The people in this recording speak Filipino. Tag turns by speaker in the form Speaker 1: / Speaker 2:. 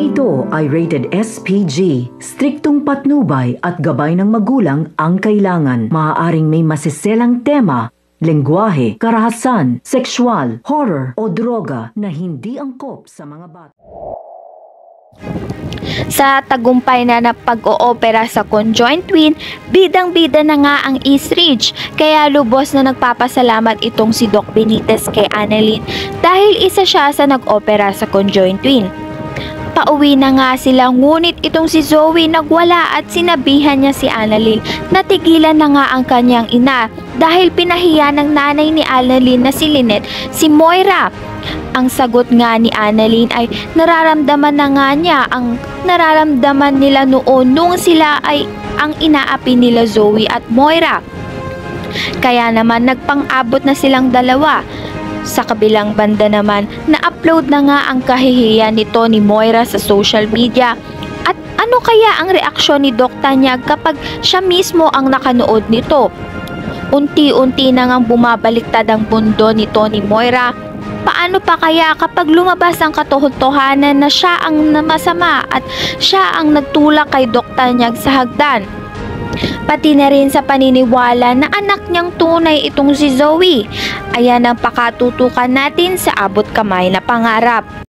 Speaker 1: Programang ito ay rated SPG. Striktong patnubay at gabay ng magulang ang kailangan. Maaaring may masiselang tema, lengguwahe, karahasan, sexual, horror o droga na hindi angkop sa mga bata.
Speaker 2: Sa tagumpay na pag-oopera sa Conjoined Twin, bidang-bida na nga ang East Ridge, kaya lubos na nagpapasalamat itong si Doc Benitez kay Annalyn dahil isa siya sa nag-opera sa Conjoined Twin. Pauwi na nga sila, ngunit itong si Zoe nagwala at sinabihan niya si Annalyn na tigilan na nga ang kanyang ina dahil pinahiya ng nanay ni Annalyn na si Lynette si Moira. Ang sagot nga ni Annalyn ay nararamdaman na nga niya ang nararamdaman nila noon nung sila ay ang inaapi nila Zoe at Moira. Kaya naman nagpang-abot na silang dalawa. Sa kabilang banda naman, na-upload na nga ang kahihiyan nito ni Moira sa social media. At ano kaya ang reaksyon ni Doc Tanyag kapag siya mismo ang nakanood nito? Unti-unti na ngang bumabaliktad ang mundo nito ni Moira. Paano pa kaya kapag lumabas ang katotohanan na siya ang masama at siya ang nagtulak kay Doc Tanyag sa hagdan? Pati na rin sa paniniwala na anak niyang tunay itong si Zoe. Ayan ang pakatutukan natin sa Abot Kamay na Pangarap.